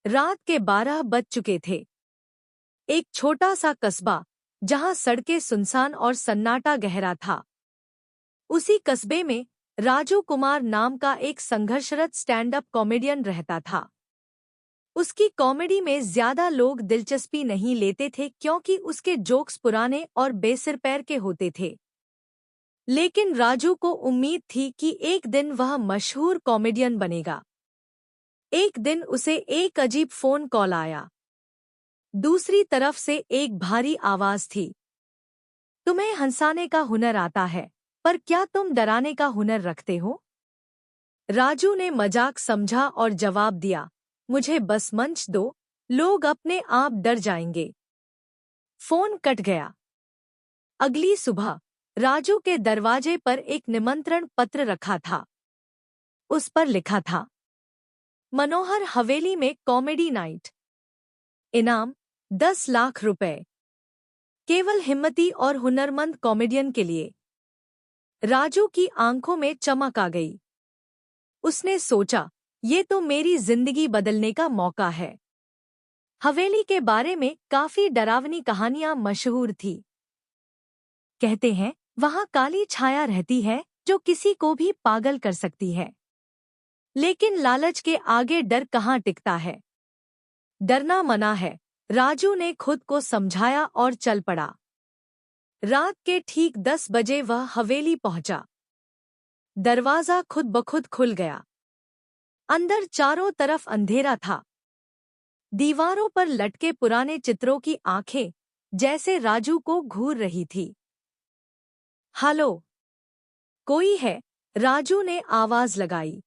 रात के 12 बज चुके थे। एक छोटा सा कस्बा जहां सड़कें सुनसान और सन्नाटा गहरा था। उसी कस्बे में राजू कुमार नाम का एक संघर्षरत स्टैंड अप कॉमेडियन रहता था। उसकी कॉमेडी में ज्यादा लोग दिलचस्पी नहीं लेते थे क्योंकि उसके जोक्स पुराने और बेसिर पैर के होते थे। लेकिन राजू को उम्मीद थी कि एक दिन वह मशहूर कॉमेडियन बनेगा। एक दिन उसे एक अजीब फोन कॉल आया। दूसरी तरफ से एक भारी आवाज थी। तुम्हें हंसाने का हुनर आता है, पर क्या तुम डराने का हुनर रखते हो? राजू ने मजाक समझा और जवाब दिया, मुझे बस मंच दो, लोग अपने आप डर जाएंगे। फोन कट गया। अगली सुबह राजू के दरवाजे पर एक निमंत्रण पत्र रखा था। उस पर लिखा था, मनोहर हवेली में कॉमेडी नाइट, इनाम 10 लाख रुपए, केवल हिम्मती और हुनरमंद कॉमेडियन के लिए। राजू की आंखों में चमक आ गई। उसने सोचा, ये तो मेरी जिंदगी बदलने का मौका है। हवेली के बारे में काफी डरावनी कहानियां मशहूर थी। कहते हैं वहां काली छाया रहती है जो किसी को भी पागल कर सकती है। लेकिन लालच के आगे डर कहाँ टिकता है। डरना मना है, राजू ने खुद को समझाया और चल पड़ा। रात के ठीक 10 बजे वह हवेली पहुंचा। दरवाजा खुद ब खुद खुल गया। अंदर चारों तरफ अंधेरा था। दीवारों पर लटके पुराने चित्रों की आंखें जैसे राजू को घूर रही थी। हेलो, कोई है? राजू ने आवाज लगाई।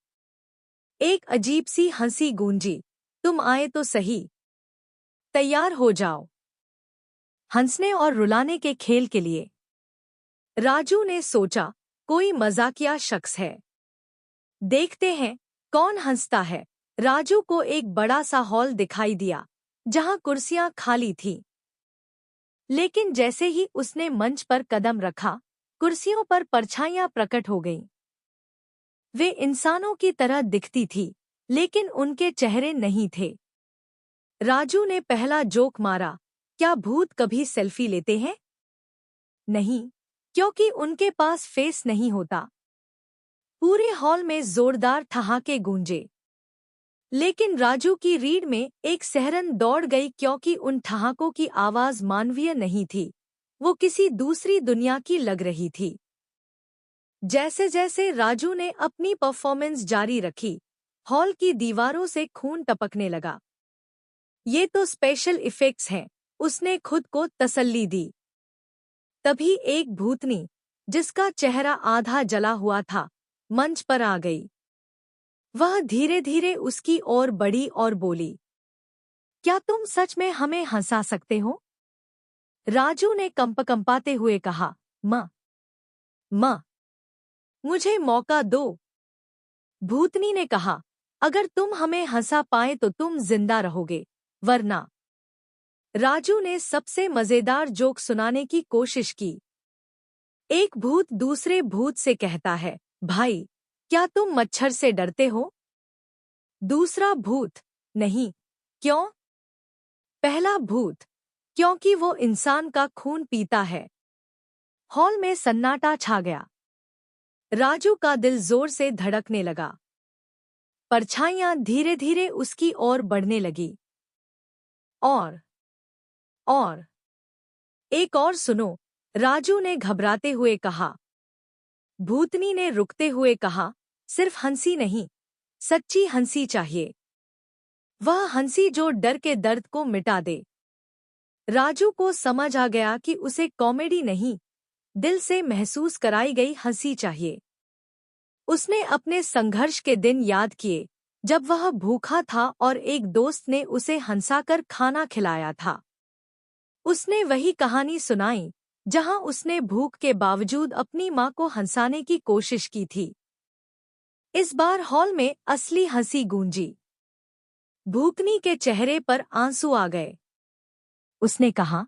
एक अजीब सी हंसी गूंजी, तुम आए तो सही, तैयार हो जाओ हंसने और रुलाने के खेल के लिए। राजू ने सोचा, कोई मजाकिया शख्स है, देखते हैं कौन हंसता है। राजू को एक बड़ा सा हॉल दिखाई दिया जहां कुर्सियां खाली थीं। लेकिन जैसे ही उसने मंच पर कदम रखा, कुर्सियों पर परछाइयां प्रकट हो गईं। वे इंसानों की तरह दिखती थी, लेकिन उनके चेहरे नहीं थे। राजू ने पहला जोक मारा, क्या भूत कभी सेल्फी लेते हैं? नहीं, क्योंकि उनके पास फेस नहीं होता। पूरे हॉल में जोरदार ठहाके गूंजे। लेकिन राजू की रीढ़ में एक सिहरन दौड़ गई क्योंकि उन ठहाकों की आवाज मानवीय नहीं थी, वो किसी दूसरी दुनिया की लग रही थी। जैसे जैसे राजू ने अपनी परफॉर्मेंस जारी रखी, हॉल की दीवारों से खून टपकने लगा। ये तो स्पेशल इफेक्ट्स हैं, उसने खुद को तसल्ली दी। तभी एक भूतनी, जिसका चेहरा आधा जला हुआ था, मंच पर आ गई। वह धीरे धीरे उसकी ओर बढ़ी और बोली, क्या तुम सच में हमें हंसा सकते हो? राजू ने कंपकंपाते हुए कहा, माँ, मुझे मौका दो। भूतनी ने कहा, अगर तुम हमें हंसा पाए तो तुम जिंदा रहोगे, वरना। राजू ने सबसे मजेदार जोक सुनाने की कोशिश की। एक भूत दूसरे भूत से कहता है, भाई, क्या तुम मच्छर से डरते हो? दूसरा भूत, नहीं। क्यों? पहला भूत, क्योंकि वो इंसान का खून पीता है। हॉल में सन्नाटा छा गया। राजू का दिल जोर से धड़कने लगा। परछाइयां धीरे धीरे उसकी ओर बढ़ने लगी। और एक और सुनो, राजू ने घबराते हुए कहा। भूतनी ने रुकते हुए कहा, सिर्फ हंसी नहीं, सच्ची हंसी चाहिए। वह हंसी जो डर के दर्द को मिटा दे। राजू को समझ आ गया कि उसे कॉमेडी नहीं, दिल से महसूस कराई गई हंसी चाहिए। उसने अपने संघर्ष के दिन याद किए, जब वह भूखा था और एक दोस्त ने उसे हंसाकर खाना खिलाया था। उसने वही कहानी सुनाई, जहां उसने भूख के बावजूद अपनी मां को हंसाने की कोशिश की थी। इस बार हॉल में असली हंसी गूंजी। भूखनी के चेहरे पर आंसू आ गए। उसने कहा,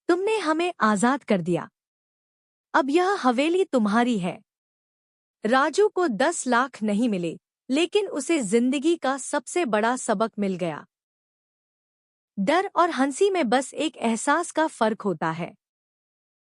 तुमने हमें आजाद कर दिया, अब यह हवेली तुम्हारी है। राजू को 10 लाख नहीं मिले, लेकिन उसे जिंदगी का सबसे बड़ा सबक मिल गया। डर और हंसी में बस एक एहसास का फर्क होता है।